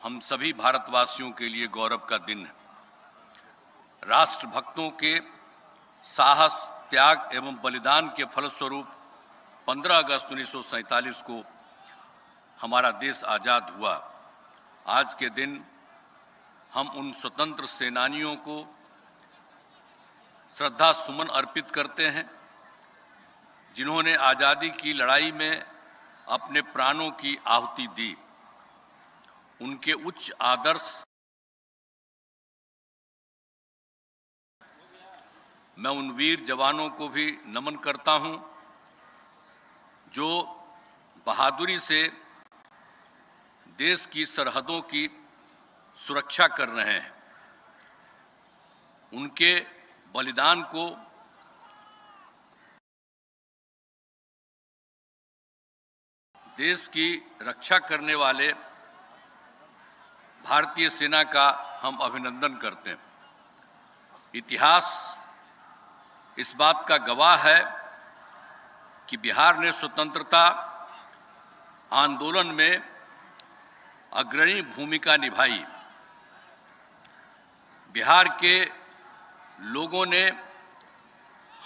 हम सभी भारतवासियों के लिए गौरव का दिन है। राष्ट्रभक्तों के साहस, त्याग एवं बलिदान के फलस्वरूप 15 अगस्त 1947 को हमारा देश आजाद हुआ। आज के दिन हम उन स्वतंत्र सेनानियों को श्रद्धा सुमन अर्पित करते हैं जिन्होंने आजादी की लड़ाई में अपने प्राणों की आहुति दी। उनके उच्च आदर्श मैं उन वीर जवानों को भी नमन करता हूं जो बहादुरी से देश की सरहदों की सुरक्षा कर रहे हैं। उनके बलिदान को देश की रक्षा करने वाले भारतीय सेना का हम अभिनंदन करते हैं। इतिहास इस बात का गवाह है कि बिहार ने स्वतंत्रता आंदोलन में अग्रणी भूमिका निभाई। बिहार के लोगों ने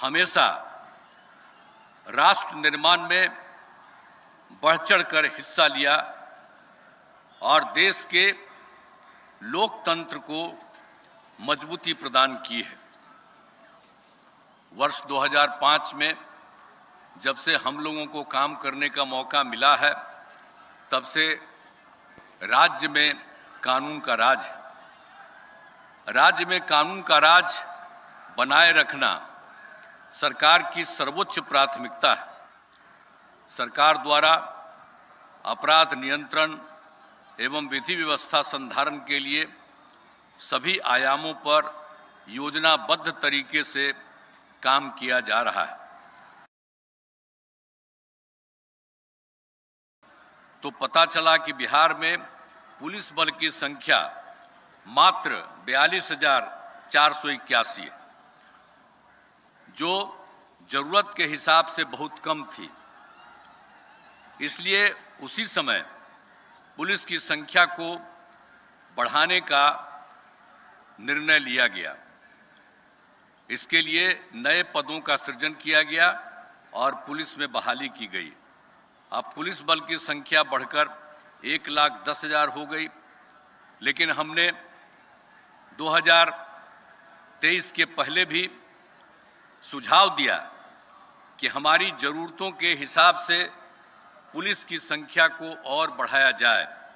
हमेशा राष्ट्र निर्माण में बढ़-चढ़कर हिस्सा लिया और देश के लोकतंत्र को मजबूती प्रदान की है। वर्ष 2005 में जब से हम लोगों को काम करने का मौका मिला है, तब से राज्य में कानून का राज है। राज्य में कानून का राज बनाए रखना सरकार की सर्वोच्च प्राथमिकता है। सरकार द्वारा अपराध नियंत्रण एवं विधि व्यवस्था संधारण के लिए सभी आयामों पर योजनाबद्ध तरीके से काम किया जा रहा है। तो पता चला कि बिहार में पुलिस बल की संख्या मात्र 42,481 है, जो जरूरत के हिसाब से बहुत कम थी। इसलिए उसी समय पुलिस की संख्या को बढ़ाने का निर्णय लिया गया। इसके लिए नए पदों का सृजन किया गया और पुलिस में बहाली की गई। अब पुलिस बल की संख्या बढ़कर 1,10,000 हो गई। लेकिन हमने 2023 के पहले भी सुझाव दिया कि हमारी जरूरतों के हिसाब से पुलिस की संख्या को और बढ़ाया जाए।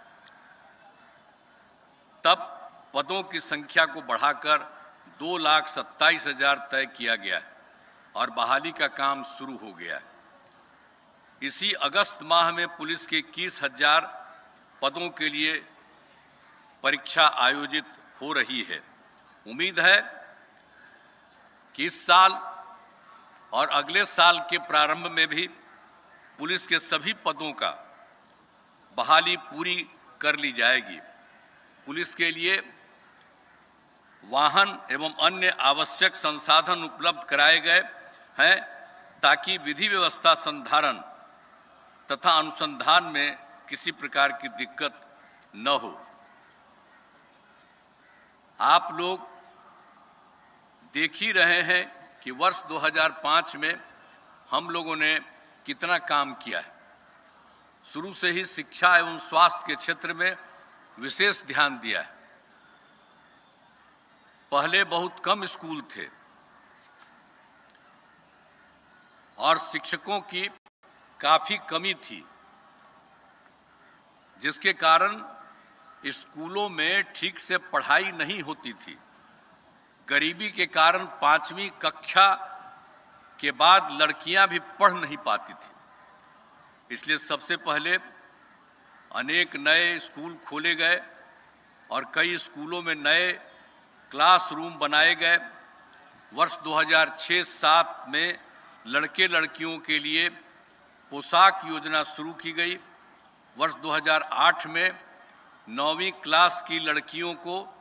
तब पदों की संख्या को बढ़ाकर 2,27,000 तय किया गया है और बहाली का काम शुरू हो गया है। इसी अगस्त माह में पुलिस के 21,000 पदों के लिए परीक्षा आयोजित हो रही है। उम्मीद है कि इस साल और अगले साल के प्रारंभ में भी पुलिस के सभी पदों का बहाली पूरी कर ली जाएगी। पुलिस के लिए वाहन एवं अन्य आवश्यक संसाधन उपलब्ध कराए गए हैं ताकि विधि व्यवस्था संधारण तथा अनुसंधान में किसी प्रकार की दिक्कत न हो। आप लोग देख ही रहे हैं कि वर्ष 2005 में हम लोगों ने कितना काम किया है। शुरू से ही शिक्षा एवं स्वास्थ्य के क्षेत्र में विशेष ध्यान दिया है। पहले बहुत कम स्कूल थे और शिक्षकों की काफी कमी थी, जिसके कारण स्कूलों में ठीक से पढ़ाई नहीं होती थी। गरीबी के कारण 5वीं कक्षा के बाद लड़कियां भी पढ़ नहीं पाती थी। इसलिए सबसे पहले अनेक नए स्कूल खोले गए और कई स्कूलों में नए क्लासरूम बनाए गए। वर्ष 2006-07 में लड़के लड़कियों के लिए पोशाक योजना शुरू की गई। वर्ष 2008 में 9वीं क्लास की लड़कियों को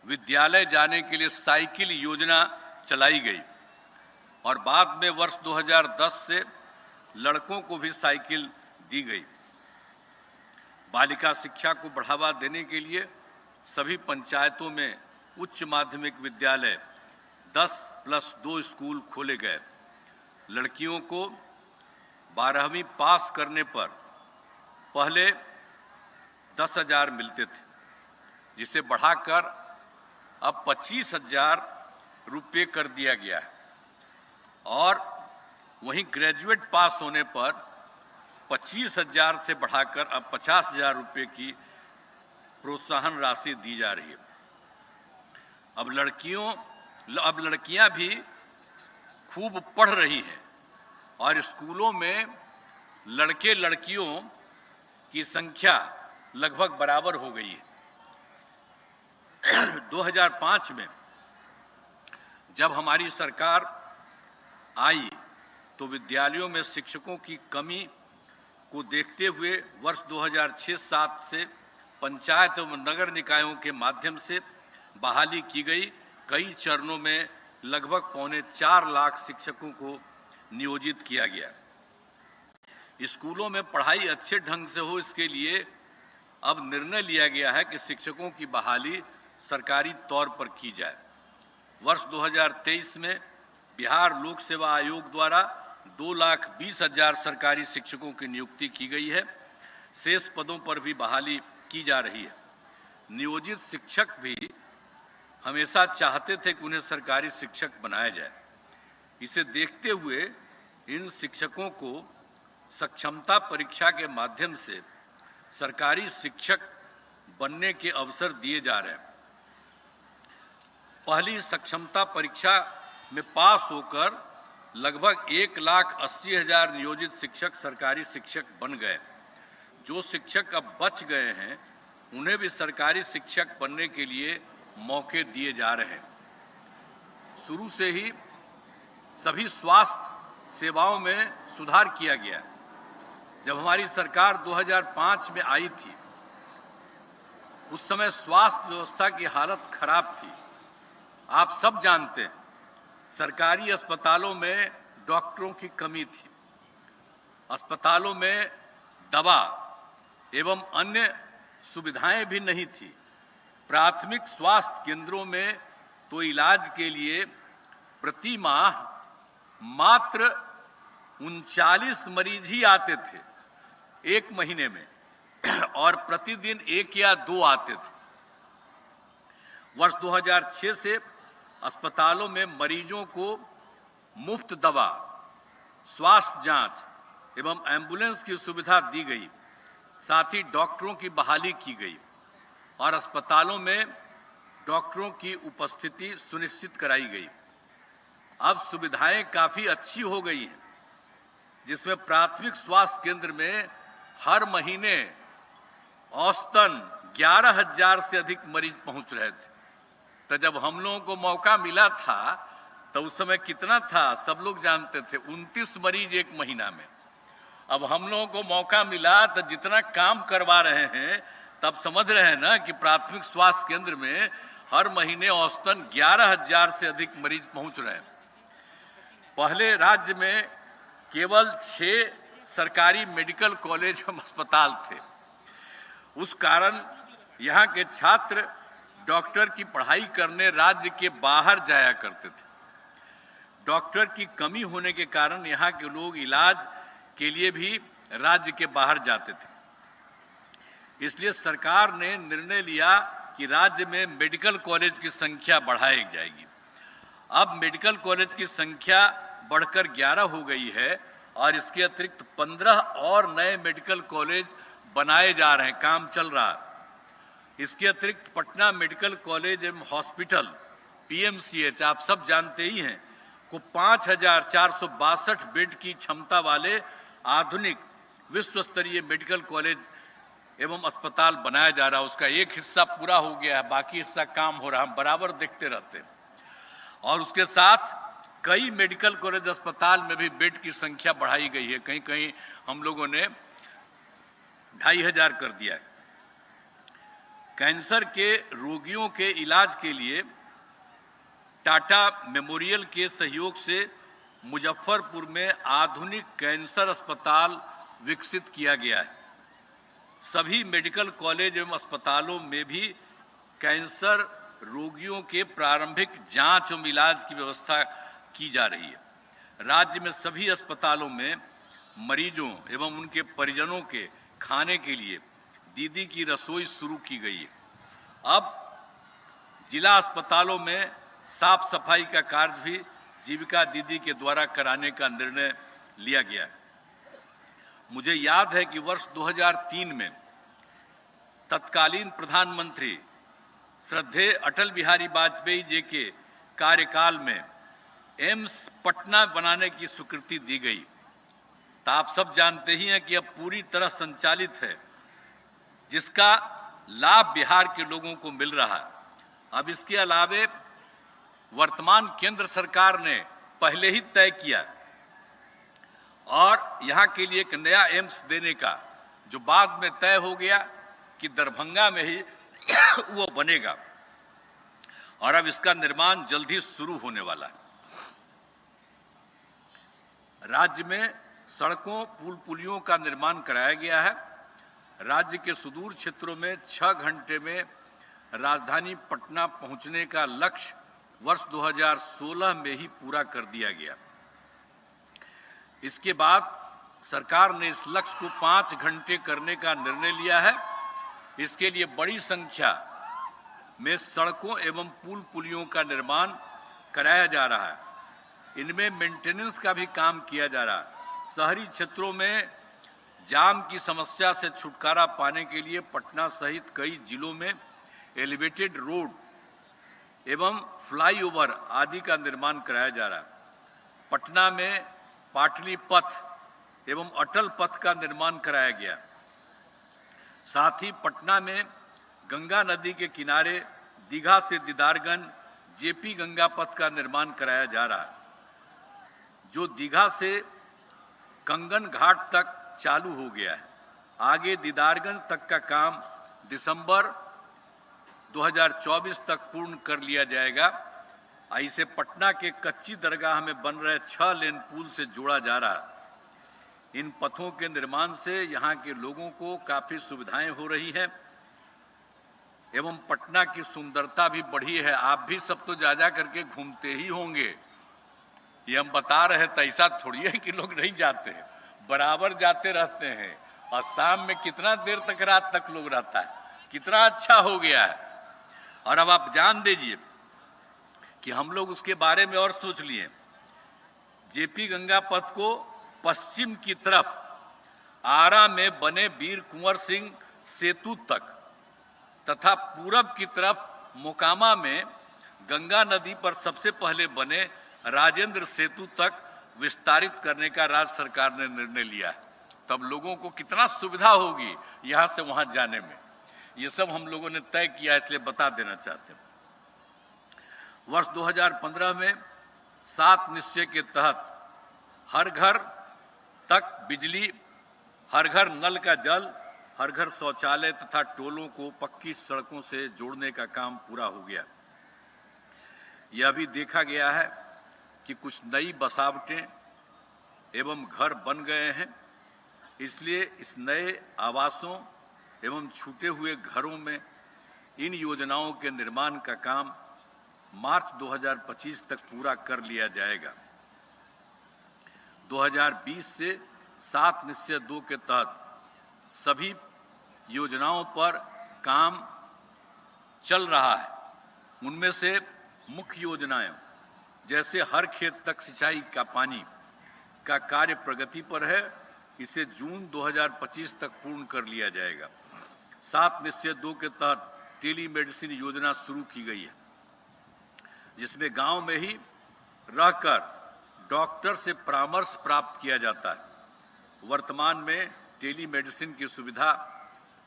विद्यालय जाने के लिए साइकिल योजना चलाई गई और बाद में वर्ष 2010 से लड़कों को भी साइकिल दी गई। बालिका शिक्षा को बढ़ावा देने के लिए सभी पंचायतों में उच्च माध्यमिक विद्यालय 10+2 स्कूल खोले गए। लड़कियों को 12वीं पास करने पर पहले 10,000 मिलते थे, जिसे बढ़ाकर अब 25,000 रुपये कर दिया गया है। और वहीं ग्रेजुएट पास होने पर 25,000 से बढ़ाकर अब 50,000 रुपये की प्रोत्साहन राशि दी जा रही है। अब लड़कियां भी खूब पढ़ रही हैं और स्कूलों में लड़के लड़कियों की संख्या लगभग बराबर हो गई है। 2005 में जब हमारी सरकार आई तो विद्यालयों में शिक्षकों की कमी को देखते हुए वर्ष 2006-07 से पंचायत एवं नगर निकायों के माध्यम से बहाली की गई। कई चरणों में लगभग 4.25 लाख शिक्षकों को नियोजित किया गया। स्कूलों में पढ़ाई अच्छे ढंग से हो, इसके लिए अब निर्णय लिया गया है कि शिक्षकों की बहाली सरकारी तौर पर की जाए। वर्ष 2023 में बिहार लोक सेवा आयोग द्वारा 2,20,000 सरकारी शिक्षकों की नियुक्ति की गई है। शेष पदों पर भी बहाली की जा रही है। नियोजित शिक्षक भी हमेशा चाहते थे कि उन्हें सरकारी शिक्षक बनाया जाए। इसे देखते हुए इन शिक्षकों को सक्षमता परीक्षा के माध्यम से सरकारी शिक्षक बनने के अवसर दिए जा रहे हैं। पहली सक्षमता परीक्षा में पास होकर लगभग 1,80,000 नियोजित शिक्षक सरकारी शिक्षक बन गए। जो शिक्षक अब बच गए हैं उन्हें भी सरकारी शिक्षक बनने के लिए मौके दिए जा रहे हैं। शुरू से ही सभी स्वास्थ्य सेवाओं में सुधार किया गया। जब हमारी सरकार 2005 में आई थी उस समय स्वास्थ्य व्यवस्था की हालत खराब थी। आप सब जानते हैं, सरकारी अस्पतालों में डॉक्टरों की कमी थी। अस्पतालों में दवा एवं अन्य सुविधाएं भी नहीं थी। प्राथमिक स्वास्थ्य केंद्रों में तो इलाज के लिए प्रति माह मात्र 39 मरीज ही आते थे एक महीने में, और प्रतिदिन 1 या 2 आते थे। वर्ष 2006 से अस्पतालों में मरीजों को मुफ्त दवा, स्वास्थ्य जांच एवं एम्बुलेंस की सुविधा दी गई। साथ ही डॉक्टरों की बहाली की गई और अस्पतालों में डॉक्टरों की उपस्थिति सुनिश्चित कराई गई। अब सुविधाएं काफी अच्छी हो गई हैं, जिसमें प्राथमिक स्वास्थ्य केंद्र में हर महीने औसतन 11,000 से अधिक मरीज पहुंच रहे थे। तो जब हम लोगों को मौका मिला था तो उस समय कितना था सब लोग जानते थे, 29 मरीज एक महीना में। अब हम लोगों को मौका मिला तो जितना काम करवा रहे हैं तब समझ रहे हैं ना कि प्राथमिक स्वास्थ्य केंद्र में हर महीने औसतन 11,000 से अधिक मरीज पहुंच रहे हैं। पहले राज्य में केवल 6 सरकारी मेडिकल कॉलेज एवं अस्पताल थे। उस कारण यहाँ के छात्र डॉक्टर की पढ़ाई करने राज्य के बाहर जाया करते थे। डॉक्टर की कमी होने के कारण यहाँ के लोग इलाज के लिए भी राज्य के बाहर जाते थे। इसलिए सरकार ने निर्णय लिया कि राज्य में मेडिकल कॉलेज की संख्या बढ़ाई जाएगी। अब मेडिकल कॉलेज की संख्या बढ़कर 11 हो गई है और इसके अतिरिक्त 15 और नए मेडिकल कॉलेज बनाए जा रहे हैं, काम चल रहा है। इसके अतिरिक्त पटना मेडिकल कॉलेज एवं हॉस्पिटल PMCH आप सब जानते ही हैं को 5,462 बेड की क्षमता वाले आधुनिक विश्व स्तरीय मेडिकल कॉलेज एवं अस्पताल बनाया जा रहा है। उसका एक हिस्सा पूरा हो गया है, बाकी हिस्सा काम हो रहा है, हम बराबर देखते रहते हैं। और उसके साथ कई मेडिकल कॉलेज अस्पताल में भी बेड की संख्या बढ़ाई गई है। कहीं कहीं हम लोगों ने 2,500 कर दिया है। कैंसर के रोगियों के इलाज के लिए टाटा मेमोरियल के सहयोग से मुजफ्फरपुर में आधुनिक कैंसर अस्पताल विकसित किया गया है। सभी मेडिकल कॉलेज एवं अस्पतालों में भी कैंसर रोगियों के प्रारंभिक जांच एवं इलाज की व्यवस्था की जा रही है। राज्य में सभी अस्पतालों में मरीजों एवं उनके परिजनों के खाने के लिए दीदी की रसोई शुरू की गई है। अब जिला अस्पतालों में साफ सफाई का कार्य भी जीविका दीदी के द्वारा कराने का निर्णय लिया गया है। मुझे याद है कि वर्ष 2003 में तत्कालीन प्रधानमंत्री श्रद्धेय अटल बिहारी वाजपेयी जी के कार्यकाल में एम्स पटना बनाने की स्वीकृति दी गई। तो आप सब जानते ही हैं कि अब पूरी तरह संचालित है, जिसका लाभ बिहार के लोगों को मिल रहा है। अब इसके अलावे वर्तमान केंद्र सरकार ने पहले ही तय किया और यहाँ के लिए एक नया एम्स देने का, जो बाद में तय हो गया कि दरभंगा में ही वो बनेगा, और अब इसका निर्माण जल्द ही शुरू होने वाला है। राज्य में सड़कों पुल पुलियों का निर्माण कराया गया है। राज्य के सुदूर क्षेत्रों में 6 घंटे में राजधानी पटना पहुंचने का लक्ष्य वर्ष 2016 में ही पूरा कर दिया गया। इसके बाद सरकार ने इस लक्ष्य को 5 घंटे करने का निर्णय लिया है। इसके लिए बड़ी संख्या में सड़कों एवं पुल पुलियों का निर्माण कराया जा रहा है। इनमें मेंटेनेंस का भी काम किया जा रहा है। शहरी क्षेत्रों में जाम की समस्या से छुटकारा पाने के लिए पटना सहित कई जिलों में एलिवेटेड रोड एवं फ्लाईओवर आदि का निर्माण कराया जा रहा है। पटना में पाटली पथ एवं अटल पथ का निर्माण कराया गया। साथ ही पटना में गंगा नदी के किनारे दीघा से दीदारगंज जेपी गंगा पथ का निर्माण कराया जा रहा है, जो दीघा से कंगन घाट तक चालू हो गया है। आगे दीदारगंज तक का काम दिसंबर 2024 तक पूर्ण कर लिया जाएगा। इसे पटना के कच्ची दरगाह में बन रहे 6 लेन पुल से जोड़ा जा रहा है। इन पथों के निर्माण से यहाँ के लोगों को काफी सुविधाएं हो रही हैं एवं पटना की सुंदरता भी बढ़ी है। आप भी सब तो जा करके घूमते ही होंगे, ये हम बता रहे थे। ऐसा थोड़ी है कि लोग नहीं जाते हैं, बराबर जाते रहते हैं। और शाम में कितना देर तक, रात तक लोग रहता है, कितना अच्छा हो गया है। और अब आप जान दीजिए कि हम लोग उसके बारे में और सोच लिए। जेपी गंगा पथ को पश्चिम की तरफ आरा में बने वीर कुंवर सिंह सेतु तक तथा पूरब की तरफ मोकामा में गंगा नदी पर सबसे पहले बने राजेंद्र सेतु तक विस्तारित करने का राज्य सरकार ने निर्णय लिया है। तब लोगों को कितना सुविधा होगी यहां से वहां जाने में। ये सब हम लोगों ने तय किया, इसलिए बता देना चाहते हैं। वर्ष 2015 में 7 निश्चय के तहत हर घर तक बिजली, हर घर नल का जल, हर घर शौचालय तथा टोलों को पक्की सड़कों से जोड़ने का काम पूरा हो गया। यह भी देखा गया है कि कुछ नई बसावटें एवं घर बन गए हैं, इसलिए इस नए आवासों एवं छूटे हुए घरों में इन योजनाओं के निर्माण का काम मार्च 2025 तक पूरा कर लिया जाएगा। 2020 से 7 निश्चय 2 के तहत सभी योजनाओं पर काम चल रहा है। उनमें से मुख्य योजनाएं जैसे हर खेत तक सिंचाई का पानी का कार्य प्रगति पर है, इसे जून 2025 तक पूर्ण कर लिया जाएगा। 7 निश्चय 2 के तहत टेली मेडिसिन योजना शुरू की गई है, जिसमें गांव में ही रहकर डॉक्टर से परामर्श प्राप्त किया जाता है। वर्तमान में टेली मेडिसिन की सुविधा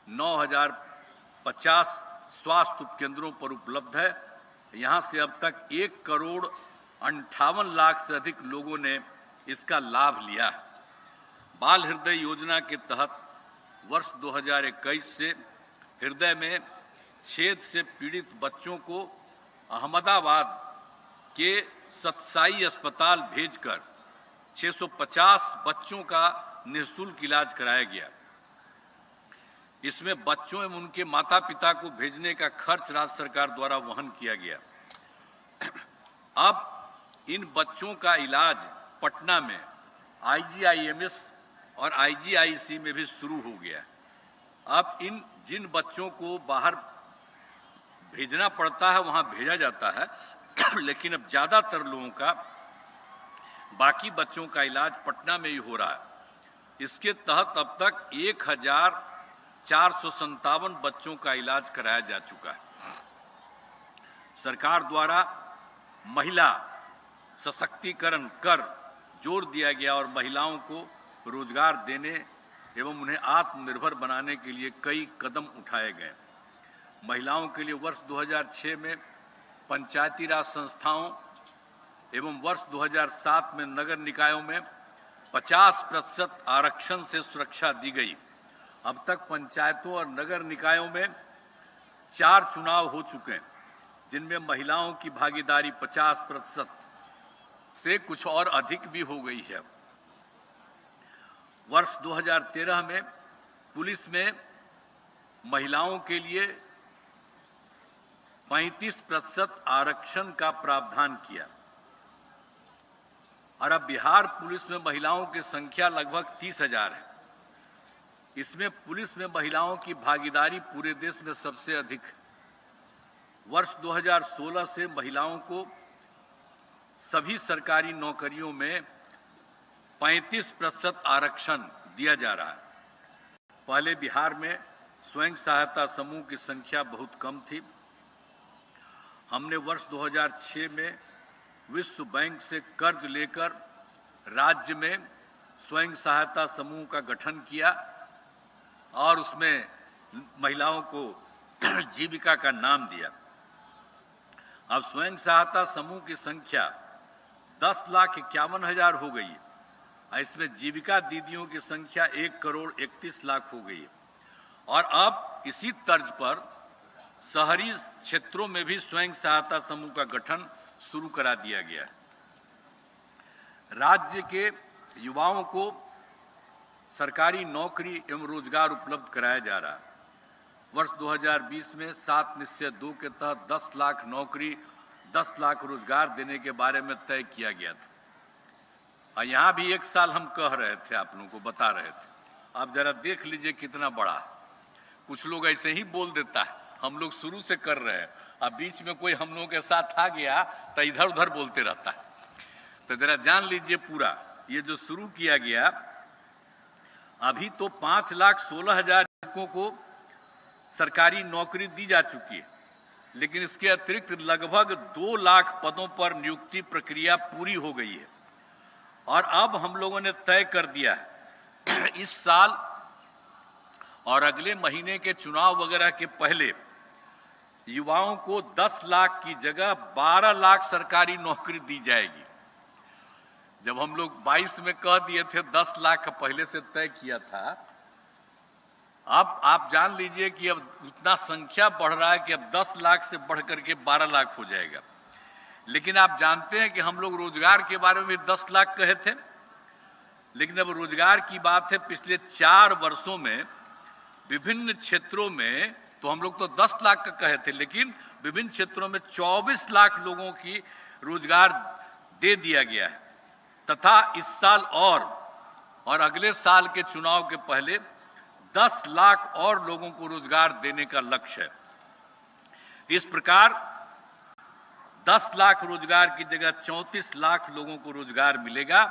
9050 स्वास्थ्य उपकेंद्रों पर उपलब्ध है। यहां से अब तक 1,58,00,000 से अधिक लोगों ने इसका लाभ लिया है। बाल हृदय योजना के तहत वर्ष 2021 से हृदय में छेद से पीड़ित बच्चों को अहमदाबाद के सतसाई अस्पताल भेजकर 650 बच्चों का निःशुल्क इलाज कराया गया। इसमें बच्चों एवं उनके माता पिता को भेजने का खर्च राज्य सरकार द्वारा वहन किया गया। अब इन बच्चों का इलाज पटना में IGIMS और IGIC में भी शुरू हो गया। अब जिन बच्चों को बाहर भेजना पड़ता है वहां भेजा जाता है लेकिन अब ज्यादातर लोगों का, बाकी बच्चों का इलाज पटना में ही हो रहा है। इसके तहत अब तक 1457 बच्चों का इलाज कराया जा चुका है। सरकार द्वारा महिला सशक्तिकरण कर जोर दिया गया और महिलाओं को रोजगार देने एवं उन्हें आत्मनिर्भर बनाने के लिए कई कदम उठाए गए। महिलाओं के लिए वर्ष 2006 में पंचायती राज संस्थाओं एवं वर्ष 2007 में नगर निकायों में 50% आरक्षण से सुरक्षा दी गई। अब तक पंचायतों और नगर निकायों में 4 चुनाव हो चुके हैं जिनमें महिलाओं की भागीदारी 50% से कुछ और अधिक भी हो गई है। वर्ष 2013 में पुलिस में महिलाओं के लिए 35% आरक्षण का प्रावधान किया और अब बिहार पुलिस में महिलाओं की संख्या लगभग 30,000 है। इसमें पुलिस में महिलाओं की भागीदारी पूरे देश में सबसे अधिक है। वर्ष 2016 से महिलाओं को सभी सरकारी नौकरियों में 35% आरक्षण दिया जा रहा है। पहले बिहार में स्वयं सहायता समूह की संख्या बहुत कम थी। हमने वर्ष 2006 में विश्व बैंक से कर्ज लेकर राज्य में स्वयं सहायता समूह का गठन किया और उसमें महिलाओं को जीविका का नाम दिया। अब स्वयं सहायता समूह की संख्या 10,51,000 हो गई। इसमें जीविका दीदियों की संख्या 1,31,00,000 हो गई और अब इसी तर्ज पर शहरी क्षेत्रों में भी स्वयं सहायता समूह का गठन शुरू करा दिया गया है। राज्य के युवाओं को सरकारी नौकरी एवं रोजगार उपलब्ध कराया जा रहा है। वर्ष 2020 में 7 निश्चय 2 के तहत 10 लाख नौकरी, 10 लाख रोजगार देने के बारे में तय किया गया था। और यहाँ भी 1 साल हम कह रहे थे, आप लोगों को बता रहे थे। आप जरा देख लीजिए कितना बड़ा है। कुछ लोग ऐसे ही बोल देता है, हम लोग शुरू से कर रहे हैं, अब बीच में कोई हम लोगों के साथ आ गया तो इधर उधर बोलते रहता है। तो जरा जान लीजिए पूरा ये जो शुरू किया गया, अभी तो 5,16,000 युवकों को सरकारी नौकरी दी जा चुकी है, लेकिन इसके अतिरिक्त लगभग 2 लाख पदों पर नियुक्ति प्रक्रिया पूरी हो गई है। और अब हम लोगों ने तय कर दिया है इस साल और अगले महीने के चुनाव वगैरह के पहले युवाओं को 10 लाख की जगह 12 लाख सरकारी नौकरी दी जाएगी। जब हम लोग 22 में कह दिए थे 10 लाख पहले से तय किया था, अब आप जान लीजिए कि अब इतना संख्या बढ़ रहा है कि अब 10 लाख से बढ़ करके 12 लाख हो जाएगा। लेकिन आप जानते हैं कि हम लोग रोजगार के बारे में 10 लाख कहे थे, लेकिन अब रोजगार की बात है। पिछले 4 वर्षों में विभिन्न क्षेत्रों में तो हम लोग तो 10 लाख का कहे थे, लेकिन विभिन्न क्षेत्रों में 24 लाख लोगों की रोजगार दे दिया गया है तथा इस साल और अगले साल के चुनाव के पहले 10 लाख और लोगों को रोजगार देने का लक्ष्य है। इस प्रकार 10 लाख रोजगार की जगह 34 लाख लोगों को रोजगार मिलेगा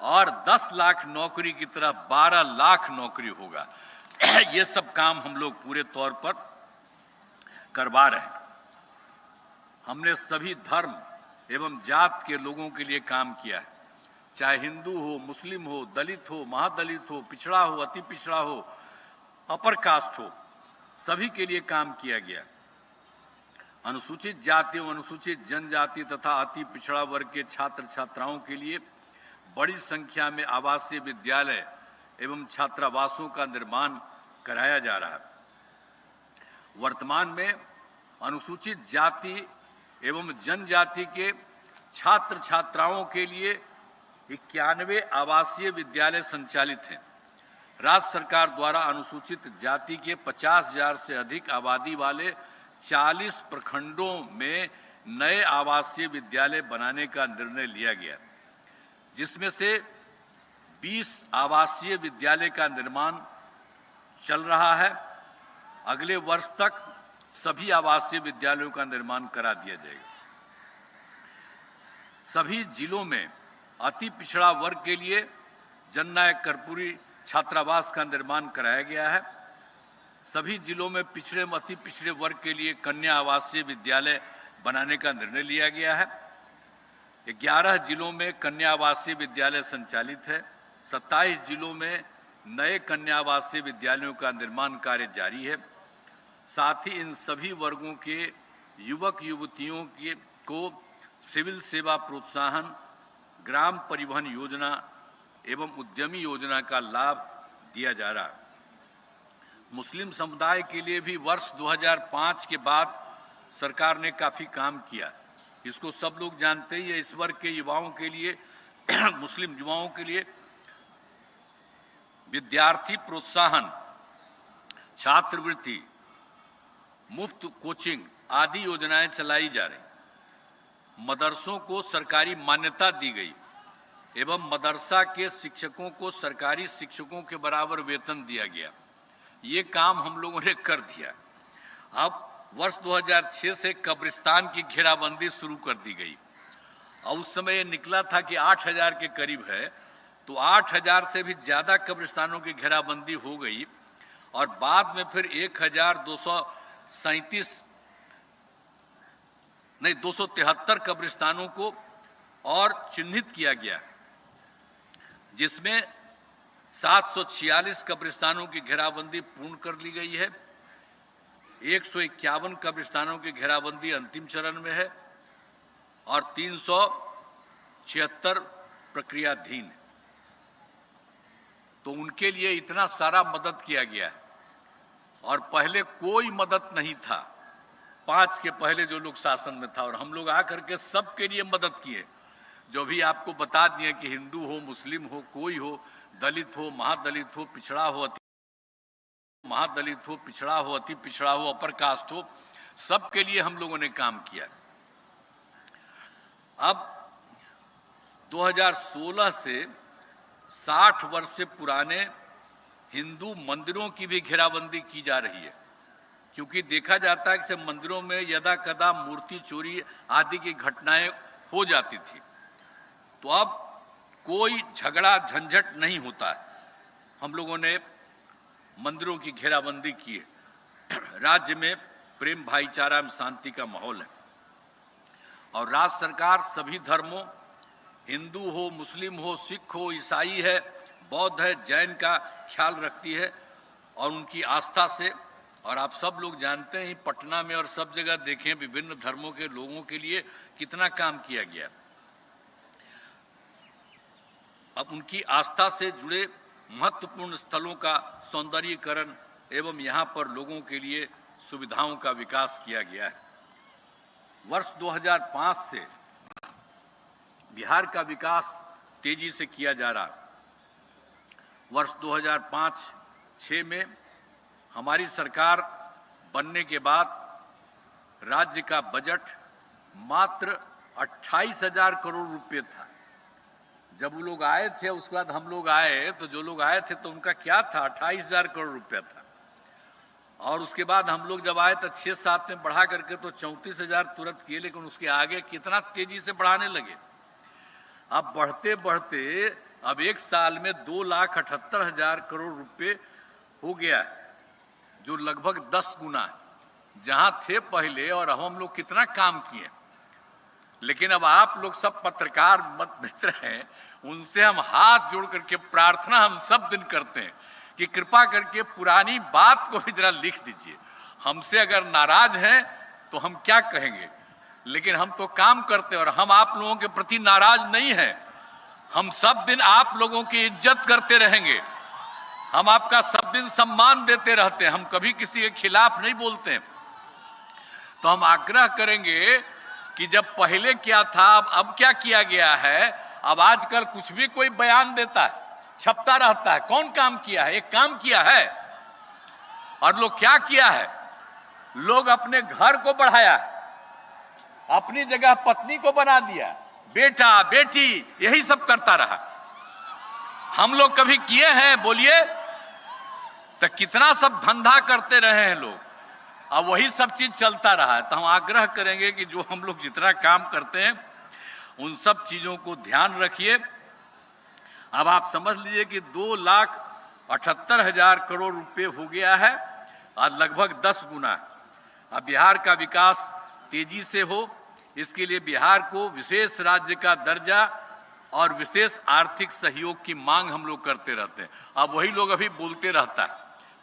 और 10 लाख नौकरी की तरह 12 लाख नौकरी होगा। ये सब काम हम लोग पूरे तौर पर करवा रहे हैं। हमने सभी धर्म एवं जात के लोगों के लिए काम किया है, चाहे हिंदू हो, मुस्लिम हो, दलित हो, महादलित हो, पिछड़ा हो, अति पिछड़ा हो, अपर कास्ट हो, सभी के लिए काम किया गया। अनुसूचित जाति एवं अनुसूचित जनजाति तथा अति पिछड़ा वर्ग के छात्र छात्राओं के लिए बड़ी संख्या में आवासीय विद्यालय एवं छात्रावासों का निर्माण कराया जा रहा है। वर्तमान में अनुसूचित जाति एवं जनजाति के छात्र छात्राओं के लिए 91 आवासीय विद्यालय संचालित हैं। राज्य सरकार द्वारा अनुसूचित जाति के 50,000 से अधिक आबादी वाले 40 प्रखंडों में नए आवासीय विद्यालय बनाने का निर्णय लिया गया, जिसमें से 20 आवासीय विद्यालय का निर्माण चल रहा है। अगले वर्ष तक सभी आवासीय विद्यालयों का निर्माण करा दिया जाएगा। सभी जिलों में अति पिछड़ा वर्ग के लिए जननायक कर्पूरी छात्रावास का निर्माण कराया गया है। सभी जिलों में अति पिछड़े वर्ग के लिए कन्या आवासीय विद्यालय बनाने का निर्णय लिया गया है। 11 जिलों में कन्या आवासीय विद्यालय संचालित है। 27 जिलों में नए कन्या आवासीय विद्यालयों का निर्माण कार्य जारी है। साथ ही इन सभी वर्गों के युवक युवतियों को सिविल सेवा प्रोत्साहन, ग्राम परिवहन योजना एवं उद्यमी योजना का लाभ दिया जा रहा है। मुस्लिम समुदाय के लिए भी वर्ष 2005 के बाद सरकार ने काफी काम किया, इसको सब लोग जानते ही है। इस वर्ग के युवाओं के लिए मुस्लिम युवाओं के लिए विद्यार्थी प्रोत्साहन, छात्रवृत्ति, मुफ्त कोचिंग आदि योजनाएं चलाई जा रही। मदरसों को सरकारी मान्यता दी गई एवं मदरसा के शिक्षकों को सरकारी शिक्षकों के बराबर वेतन दिया गया। ये काम हम लोगों ने कर दिया। अब वर्ष 2006 से कब्रिस्तान की घेराबंदी शुरू कर दी गई और उस समय ये निकला था कि 8,000 के करीब है, तो 8,000 से भी ज्यादा कब्रिस्तानों की घेराबंदी हो गई और बाद में फिर 273 कब्रिस्तानों को और चिन्हित किया गया, जिसमें 746 कब्रिस्तानों की घेराबंदी पूर्ण कर ली गई है। 151 कब्रिस्तानों की घेराबंदी अंतिम चरण में है और 376 प्रक्रियाधीन है। तो उनके लिए इतना सारा मदद किया गया है और पहले कोई मदद नहीं था। 5 के पहले जो लोग शासन में था और हम लोग आकर के सबके लिए मदद किए, जो भी आपको बता दिए कि हिंदू हो, मुस्लिम हो, कोई हो, दलित हो, महादलित हो, पिछड़ा हो, अति पिछड़ा हो, अपर कास्ट हो, सबके लिए हम लोगों ने काम किया। अब 2016 से 60 वर्ष से पुराने हिंदू मंदिरों की भी घेराबंदी की जा रही है, क्योंकि देखा जाता है कि मंदिरों में यदा कदा मूर्ति चोरी आदि की घटनाएं हो जाती थी। तो अब कोई झगड़ा झंझट नहीं होता है। हम लोगों ने मंदिरों की घेराबंदी की है। राज्य में प्रेम, भाईचारा एवं शांति का माहौल है और राज्य सरकार सभी धर्मों, हिंदू हो, मुस्लिम हो, सिख हो, ईसाई है, बौद्ध है, जैन का ख्याल रखती है और उनकी आस्था से। और आप सब लोग जानते हैं पटना में और सब जगह देखें विभिन्न धर्मों के लोगों के लिए कितना काम किया गया। अब उनकी आस्था से जुड़े महत्वपूर्ण स्थलों का सौंदर्यीकरण एवं यहाँ पर लोगों के लिए सुविधाओं का विकास किया गया है। वर्ष 2005 से बिहार का विकास तेजी से किया जा रहा है। वर्ष 2005-06 में हमारी सरकार बनने के बाद राज्य का बजट मात्र 28,000 करोड़ रुपए था। जब वो लोग आए थे, उसके बाद हम लोग आए, तो जो लोग आए थे तो उनका क्या था, 28,000 करोड़ रुपया था। और उसके बाद हम लोग जब आए तो 6-7 में बढ़ा करके तो 34,000 तुरंत किए, लेकिन उसके आगे कितना तेजी से बढ़ाने लगे। अब बढ़ते बढ़ते अब एक साल में 2,78,000 करोड़ रुपए हो गया है, जो लगभग 10 गुना है जहां थे पहले। और हम लोग कितना काम किए, लेकिन अब आप लोग सब पत्रकार मित्र हैं, उनसे हम हाथ जोड़ करके प्रार्थना हम सब दिन करते हैं कि कृपा करके पुरानी बात को भी जरा लिख दीजिए। हमसे अगर नाराज हैं तो हम क्या कहेंगे, लेकिन हम तो काम करते हैं और हम आप लोगों के प्रति नाराज नहीं हैं। हम सब दिन आप लोगों की इज्जत करते रहेंगे, हम आपका सब दिन सम्मान देते रहते हैं, हम कभी किसी के खिलाफ नहीं बोलते हैं। तो हम आग्रह करेंगे कि जब पहले क्या था, अब क्या किया गया है। अब आजकल कुछ भी कोई बयान देता है, छपता रहता है। कौन काम किया है? एक काम किया है। और लोग क्या किया है? लोग अपने घर को बढ़ाया, अपनी जगह पत्नी को बना दिया, बेटा बेटी यही सब करता रहा। हम लोग कभी किए हैं? बोलिए। तो कितना सब धंधा करते रहे हैं लोग, अब वही सब चीज चलता रहा है। तो हम आग्रह करेंगे कि जो हम लोग जितना काम करते हैं उन सब चीजों को ध्यान रखिए। अब आप समझ लीजिए कि 2,78,000 करोड़ रुपए हो गया है और लगभग 10 गुना। अब बिहार का विकास तेजी से हो, इसके लिए बिहार को विशेष राज्य का दर्जा और विशेष आर्थिक सहयोग की मांग हम लोग करते रहते हैं। अब वही लोग अभी बोलते रहता है,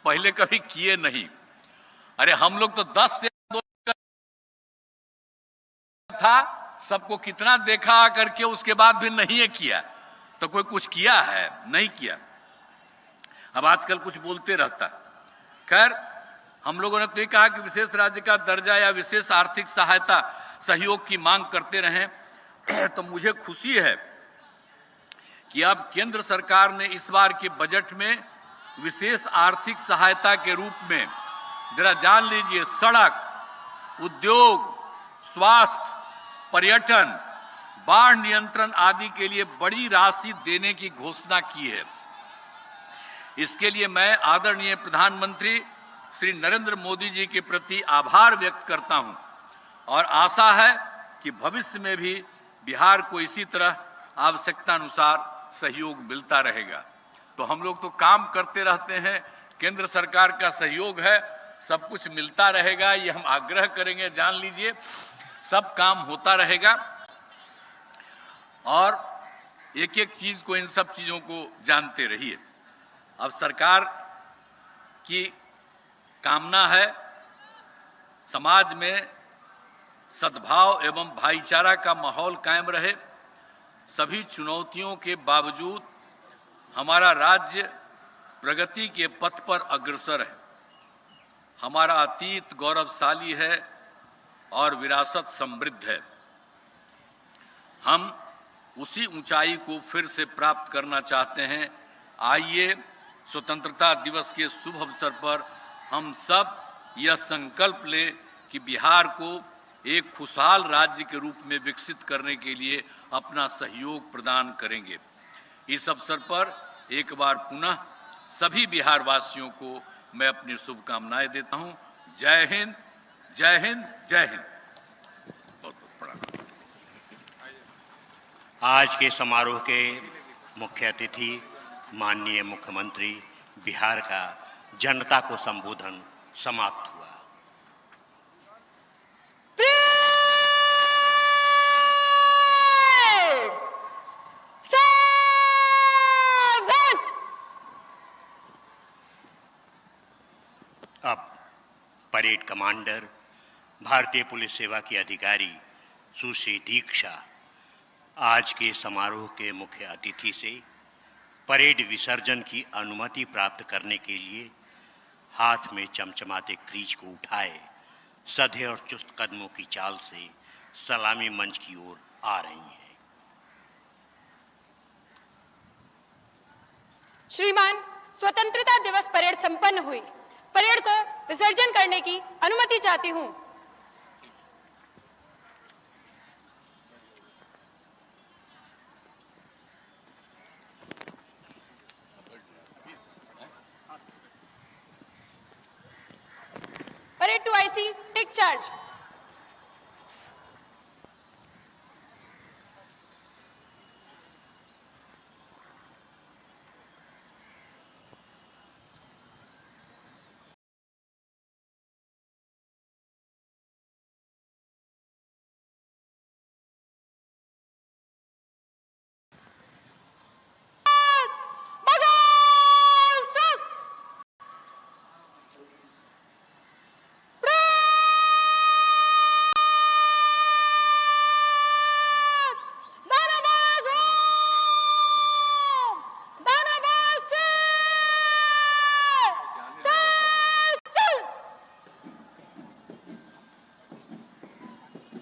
पहले कभी किए नहीं। अरे हम लोग तो 10 से 2 था, सबको कितना देखा करके उसके बाद भी नहीं है किया। तो कोई कुछ किया है? नहीं किया। अब आजकल कुछ बोलते रहता है। खैर, हम लोगों ने तो ये कहा कि विशेष राज्य का दर्जा या विशेष आर्थिक सहायता सहयोग की मांग करते रहें। तो मुझे खुशी है कि अब केंद्र सरकार ने इस बार के बजट में विशेष आर्थिक सहायता के रूप में, जरा जान लीजिए, सड़क, उद्योग, स्वास्थ्य, पर्यटन, बाढ़ नियंत्रण आदि के लिए बड़ी राशि देने की घोषणा की है। इसके लिए मैं आदरणीय प्रधानमंत्री श्री नरेंद्र मोदी जी के प्रति आभार व्यक्त करता हूं और आशा है कि भविष्य में भी बिहार को इसी तरह आवश्यकता अनुसार सहयोग मिलता रहेगा। तो हम लोग तो काम करते रहते हैं, केंद्र सरकार का सहयोग है, सब कुछ मिलता रहेगा, ये हम आग्रह करेंगे। जान लीजिए, सब काम होता रहेगा। और एक एक चीज को, इन सब चीजों को जानते रहिए। अब सरकार की कामना है समाज में सद्भाव एवं भाईचारा का माहौल कायम रहे। सभी चुनौतियों के बावजूद हमारा राज्य प्रगति के पथ पर अग्रसर है। हमारा अतीत गौरवशाली है और विरासत समृद्ध है। हम उसी ऊंचाई को फिर से प्राप्त करना चाहते हैं। आइए, स्वतंत्रता दिवस के शुभ अवसर पर हम सब यह संकल्प लें कि बिहार को एक खुशहाल राज्य के रूप में विकसित करने के लिए अपना सहयोग प्रदान करेंगे। इस अवसर पर एक बार पुनः सभी बिहार वासियों को मैं अपनी शुभकामनाएं देता हूं। जय हिंद, जय हिंद, जय हिंद। बहुत बहुत प्रणाम। आज के समारोह के मुख्य अतिथि माननीय मुख्यमंत्री बिहार का जनता को संबोधन समाप्त हुआ। अब परेड कमांडर, भारतीय पुलिस सेवा की अधिकारी सुश्री दीक्षा आज के समारोह के मुख्य अतिथि से परेड विसर्जन की अनुमति प्राप्त करने के लिए हाथ में चमचमाते क्रीज को उठाए सधे और चुस्त कदमों की चाल से सलामी मंच की ओर आ रही हैं। श्रीमान, स्वतंत्रता दिवस परेड संपन्न हुई। परेड को विसर्जन करने की अनुमति चाहती हूं। Parade to IC, take charge.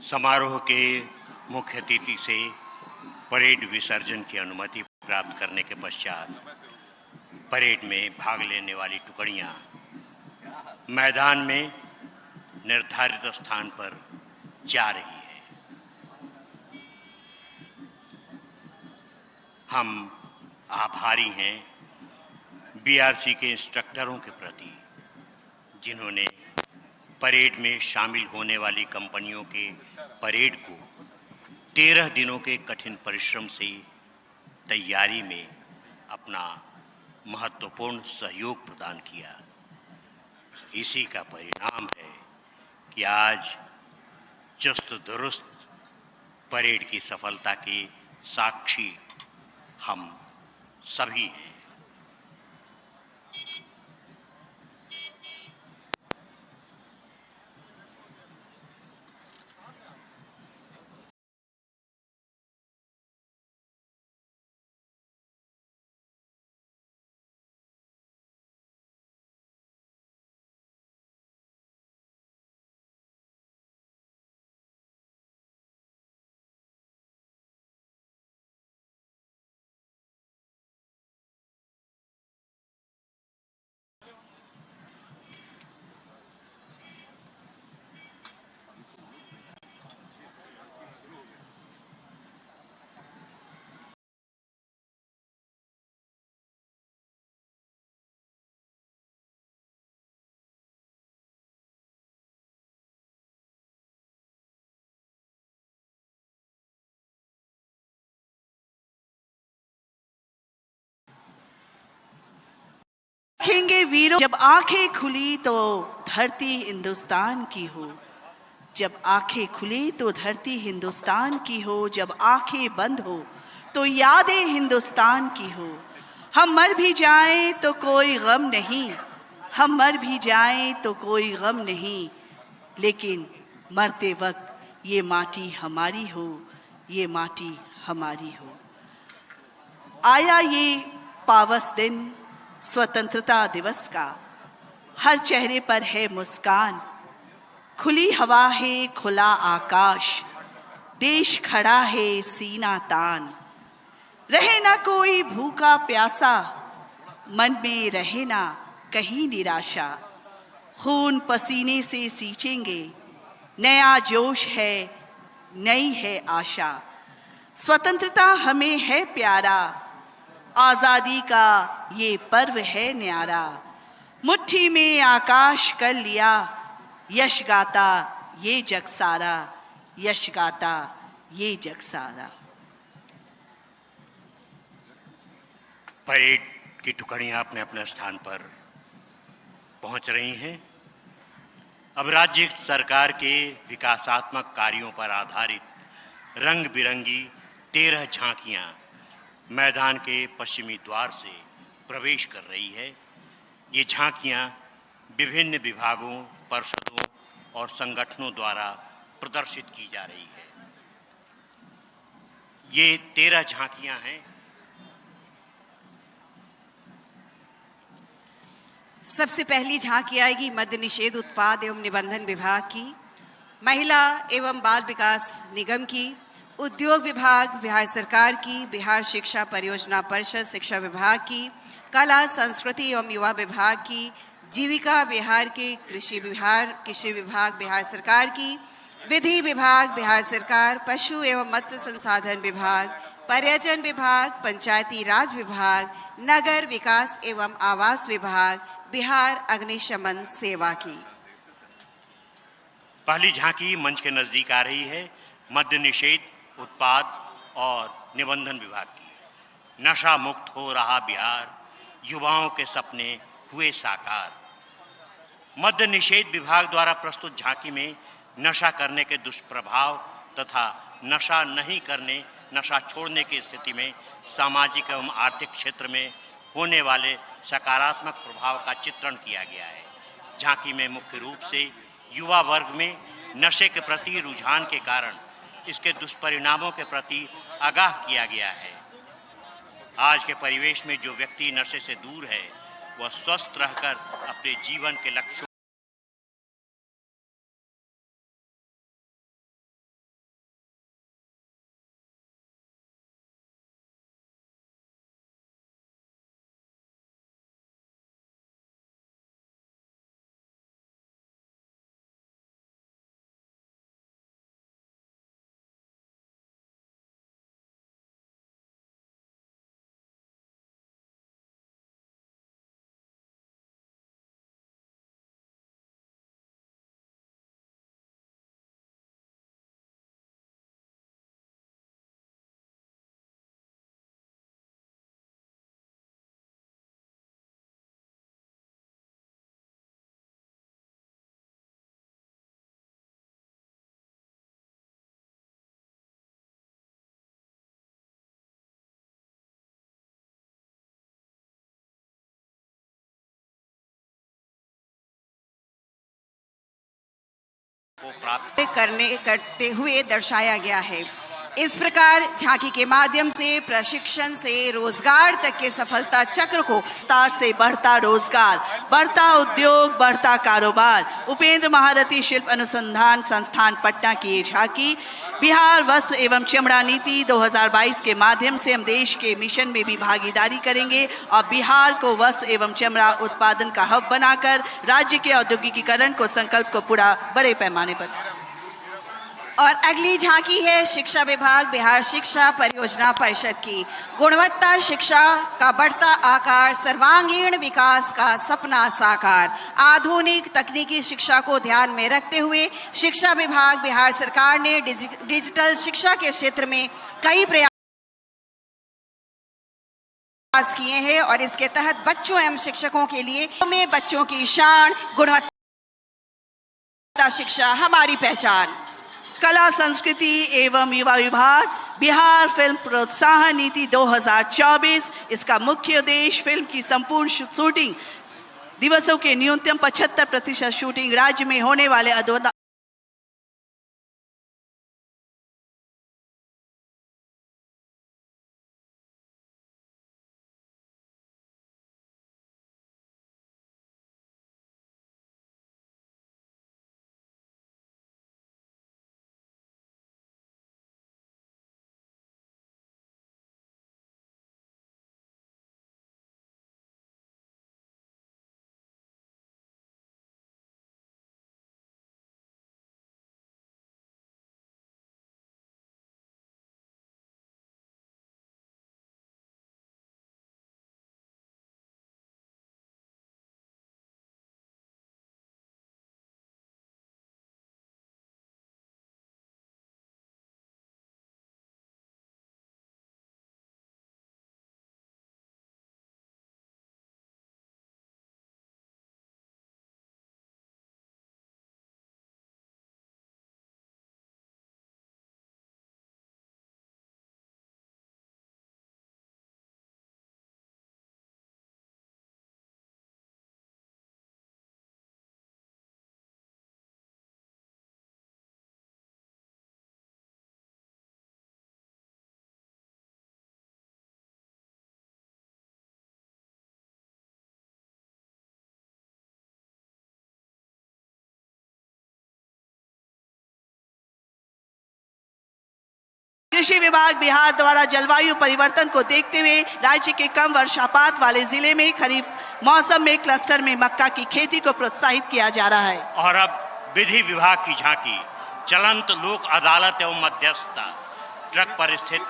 समारोह के मुख्य अतिथि से परेड विसर्जन की अनुमति प्राप्त करने के पश्चात परेड में भाग लेने वाली टुकड़ियां मैदान में निर्धारित स्थान पर जा रही है। हम आभारी हैं बीआरसी के इंस्ट्रक्टरों के प्रति, जिन्होंने परेड में शामिल होने वाली कंपनियों के परेड को 13 दिनों के कठिन परिश्रम से तैयारी में अपना महत्वपूर्ण सहयोग प्रदान किया। इसी का परिणाम है कि आज चुस्त दुरुस्त परेड की सफलता के साक्षी हम सभी हैं। देखेंगे वीरों, जब आंखें खुली तो धरती हिंदुस्तान की हो। जब आंखें खुली तो धरती हिंदुस्तान की हो। जब आंखें बंद हो तो यादें हिंदुस्तान की हो। हम मर भी जाएं तो कोई गम नहीं, हम मर भी जाएं तो कोई गम नहीं, लेकिन मरते वक्त ये माटी हमारी हो, ये माटी हमारी हो। आया ये पावस दिन स्वतंत्रता दिवस का, हर चेहरे पर है मुस्कान। खुली हवा है, खुला आकाश, देश खड़ा है सीना तान। रहे ना कोई भूखा प्यासा, मन में रहे ना कहीं निराशा। खून पसीने से सींचेंगे, नया जोश है, नई है आशा। स्वतंत्रता हमें है प्यारा, आजादी का ये पर्व है न्यारा। मुट्ठी में आकाश कर लिया, यश गाता ये जग सारा, यश गाता ये जग सारा। परेड की टुकड़ियां अपने अपने स्थान पर पहुंच रही हैं। अब राज्य सरकार के विकासात्मक कार्यों पर आधारित रंग बिरंगी 13 झांकियां मैदान के पश्चिमी द्वार से प्रवेश कर रही है। ये झांकियां विभिन्न विभागों, परिषदों और संगठनों द्वारा प्रदर्शित की जा रही है। ये 13 झांकियां हैं। सबसे पहली झांकी आएगी मद्य निषेध उत्पाद एवं निबंधन विभाग की, महिला एवं बाल विकास निगम की, उद्योग विभाग बिहार सरकार की, बिहार शिक्षा परियोजना परिषद शिक्षा विभाग की, कला संस्कृति एवं युवा विभाग की, जीविका बिहार के कृषि विभाग बिहार सरकार की, विधि विभाग बिहार सरकार, पशु एवं मत्स्य संसाधन विभाग, पर्यटन विभाग, पंचायती राज विभाग, नगर विकास एवं आवास विभाग, बिहार अग्निशमन सेवा की। पहली झांकी मंच के नजदीक आ रही है। मद्य निषेध उत्पाद और निबंधन विभाग की। नशा मुक्त हो रहा बिहार, युवाओं के सपने हुए साकार। मद्य निषेध विभाग द्वारा प्रस्तुत झांकी में नशा करने के दुष्प्रभाव तथा नशा नहीं करने, नशा छोड़ने की स्थिति में सामाजिक एवं आर्थिक क्षेत्र में होने वाले सकारात्मक प्रभाव का चित्रण किया गया है। झांकी में मुख्य रूप से युवा वर्ग में नशे के प्रति रुझान के कारण इसके दुष्परिणामों के प्रति आगाह किया गया है। आज के परिवेश में जो व्यक्ति नशे से दूर है, वह स्वस्थ रहकर अपने जीवन के लक्ष्यों को प्राप्त करते हुए दर्शाया गया है। इस प्रकार झांकी के माध्यम से प्रशिक्षण से रोजगार तक के सफलता चक्र को विस्तार से बढ़ता रोजगार, बढ़ता उद्योग, बढ़ता कारोबार। उपेंद्र महारथी शिल्प अनुसंधान संस्थान पटना की ये झांकी बिहार वस्त्र एवं चमड़ा नीति 2022 के माध्यम से हम देश के मिशन में भी भागीदारी करेंगे और बिहार को वस्त्र एवं चमड़ा उत्पादन का हब बनाकर राज्य के औद्योगिकीकरण को संकल्प को पूरा बड़े पैमाने पर। और अगली झांकी है शिक्षा विभाग बिहार शिक्षा परियोजना परिषद की। गुणवत्ता शिक्षा का बढ़ता आकार, सर्वांगीण विकास का सपना साकार। आधुनिक तकनीकी शिक्षा को ध्यान में रखते हुए शिक्षा विभाग बिहार सरकार ने डिजिटल शिक्षा के क्षेत्र में कई प्रयास किए हैं और इसके तहत बच्चों एवं शिक्षकों के लिए में बच्चों की शान, गुणवत्ता शिक्षा हमारी पहचान। कला संस्कृति एवं युवा विभाग बिहार फिल्म प्रोत्साहन नीति 2024। इसका मुख्य उद्देश्य फिल्म की संपूर्ण शूटिंग दिवसों के न्यूनतम 75% शूटिंग राज्य में होने वाले कृषि विभाग बिहार द्वारा जलवायु परिवर्तन को देखते हुए राज्य के कम वर्षापात वाले जिले में खरीफ मौसम में क्लस्टर में मक्का की खेती को प्रोत्साहित किया जा रहा है। और अब विधि विभाग की झांकी चलंत लोक अदालत एवं मध्यस्थता ट्रक पर स्थित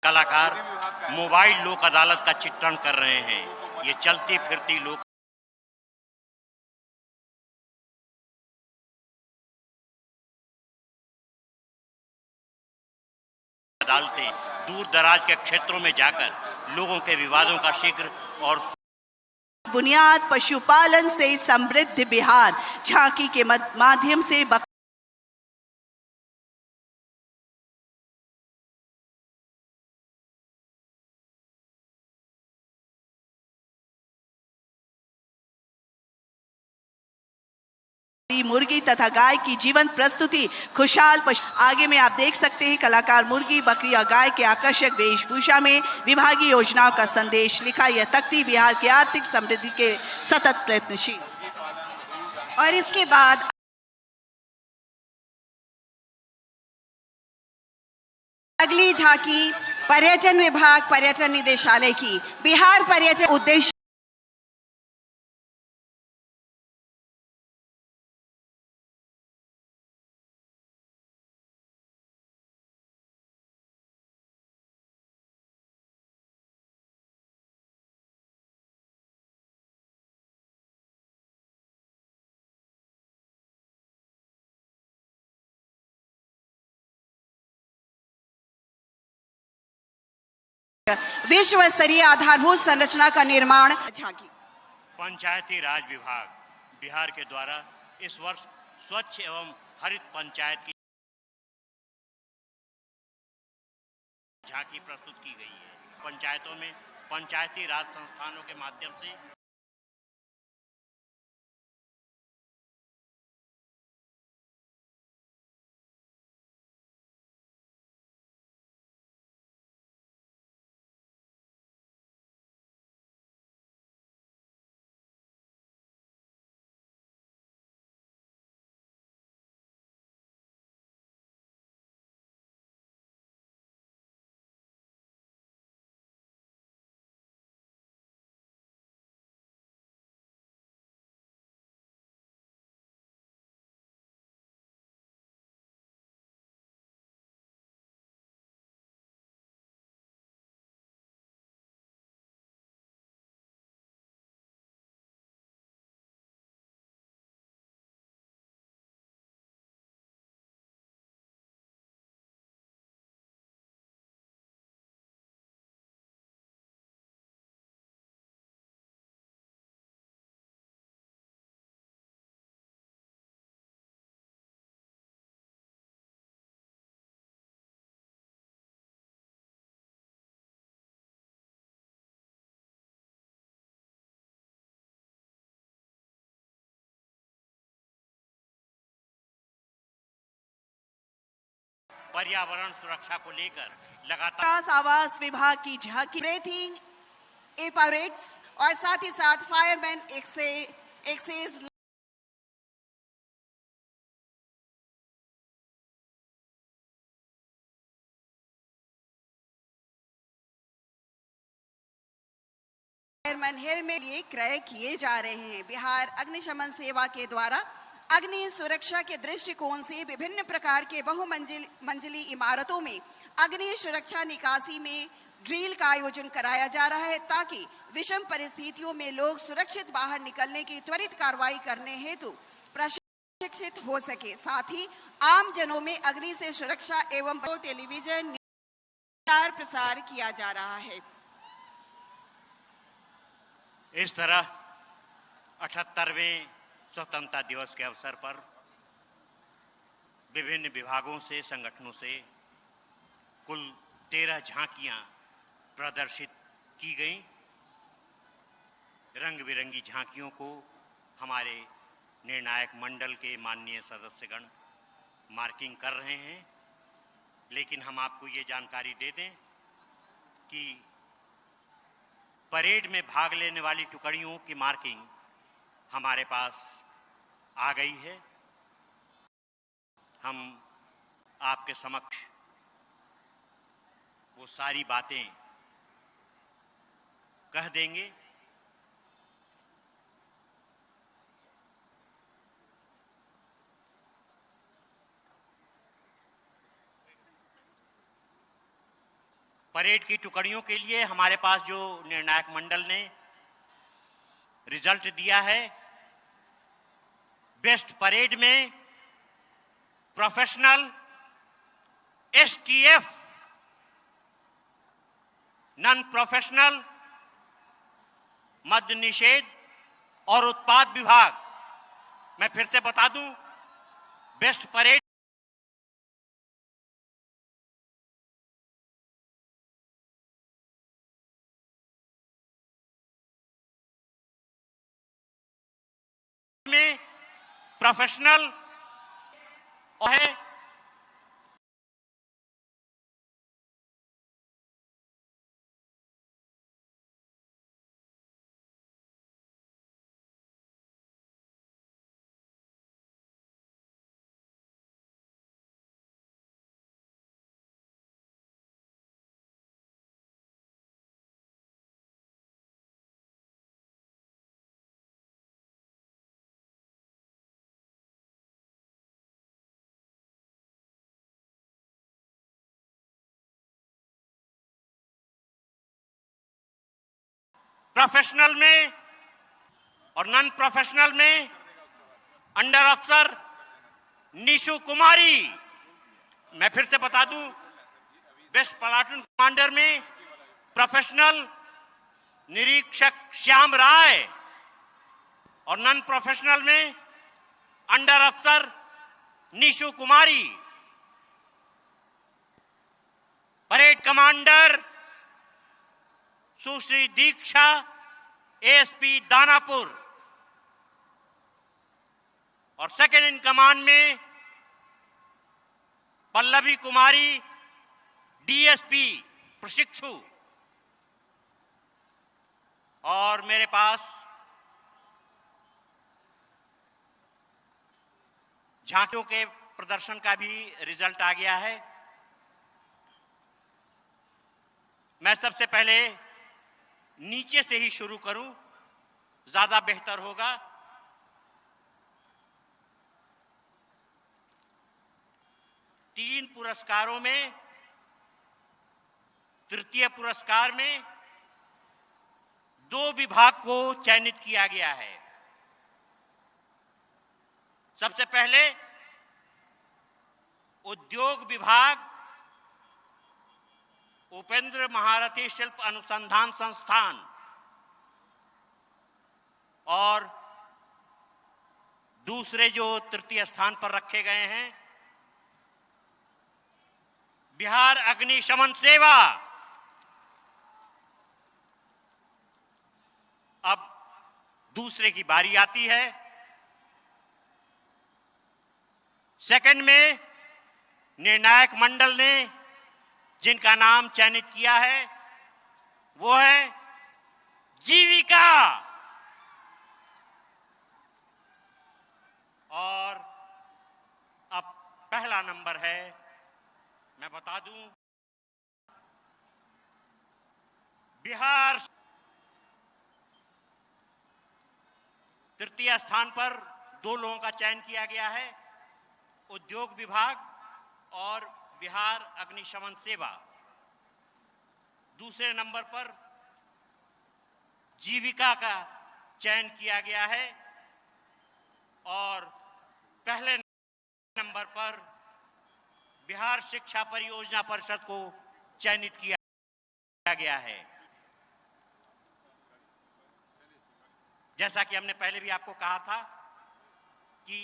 कलाकार मोबाइल लोक अदालत का चित्रण कर रहे हैं। ये चलती फिरती लोक अदालतें दूर दराज के क्षेत्रों में जाकर लोगों के विवादों का शीघ्र और बुनियाद पशुपालन से समृद्ध बिहार झांकी के माध्यम से मुर्गी तथा गाय की जीवंत प्रस्तुति खुशहाल आगे में आप देख सकते हैं कलाकार मुर्गी, बकरी और गाय के आकर्षक वेशभूषा में विभागीय योजनाओं का संदेश लिखा। यह तख्ती बिहार की आर्थिक समृद्धि के सतत प्रयत्नशील। और इसके बाद अगली झांकी पर्यटन विभाग पर्यटन निदेशालय की। बिहार पर्यटन उद्देश्य विश्व स्तरीय आधारभूत संरचना का निर्माण। झांकी पंचायती राज विभाग बिहार के द्वारा इस वर्ष स्वच्छ एवं हरित पंचायत की झांकी प्रस्तुत की गई है। पंचायतों में पंचायती राज संस्थानों के माध्यम से पर्यावरण सुरक्षा को लेकर लगातार विकास आवास विभाग की झांकी ब्रेथिंग एपरेट्स और साथ ही साथ फायरमैन एक्सेस फायरमैन हेलमेट लिए क्रय किए जा रहे हैं। बिहार अग्निशमन सेवा के द्वारा अग्नि सुरक्षा के दृष्टिकोण से विभिन्न प्रकार के बहुमंजिली इमारतों में अग्नि सुरक्षा निकासी में ड्रिल का आयोजन कराया जा रहा है ताकि विषम परिस्थितियों में लोग सुरक्षित बाहर निकलने की त्वरित कार्रवाई करने हेतु प्रशिक्षित हो सके। साथ ही आम जनों में अग्नि से सुरक्षा एवं टेलीविजन प्रसार किया जा रहा है। इस तरह 78वें स्वतंत्रता दिवस के अवसर पर विभिन्न विभागों से संगठनों से कुल 13 झांकियां प्रदर्शित की गईं। रंग बिरंगी झांकियों को हमारे निर्णायक मंडल के माननीय सदस्यगण मार्किंग कर रहे हैं, लेकिन हम आपको ये जानकारी दे दें कि परेड में भाग लेने वाली टुकड़ियों की मार्किंग हमारे पास आ गई है। हम आपके समक्ष वो सारी बातें कह देंगे। परेड की टुकड़ियों के लिए हमारे पास जो निर्णायक मंडल ने रिजल्ट दिया है, बेस्ट परेड में प्रोफेशनल, एसटीएफ, नॉन प्रोफेशनल, मद्य निषेध और उत्पाद विभाग, मैं फिर से बता दूं, बेस्ट परेड में प्रोफेशनल है। प्रोफेशनल में और नॉन प्रोफेशनल में अंडर अफसर निशु कुमारी, मैं फिर से बता दूं, बेस्ट प्लाटून कमांडर में प्रोफेशनल निरीक्षक श्याम राय और नॉन प्रोफेशनल में अंडर अफसर निशु कुमारी। परेड कमांडर सुश्री दीक्षा, एएसपी दानापुर, और सेकंड इन कमांड में पल्लवी कुमारी, डीएसपी प्रशिक्षु। और मेरे पास झांकियों के प्रदर्शन का भी रिजल्ट आ गया है। मैं सबसे पहले नीचे से ही शुरू करूं, ज्यादा बेहतर होगा। तीन पुरस्कारों में तृतीय पुरस्कार में 2 विभाग को चयनित किया गया है। सबसे पहले उद्योग विभाग उपेंद्र महारथी शिल्प अनुसंधान संस्थान, और दूसरे जो तृतीय स्थान पर रखे गए हैं बिहार अग्निशमन सेवा। अब दूसरे की बारी आती है। सेकंड में निर्णायक मंडल ने जिनका नाम चयनित किया है वो है जीविका। और अब पहला नंबर है, मैं बता दूं, बिहार। तृतीय स्थान पर 2 लोगों का चयन किया गया है, उद्योग विभाग और बिहार अग्निशमन सेवा। दूसरे नंबर पर जीविका का चयन किया गया है और पहले नंबर पर बिहार शिक्षा परियोजना परिषद को चयनित किया गया है। जैसा कि हमने पहले भी आपको कहा था कि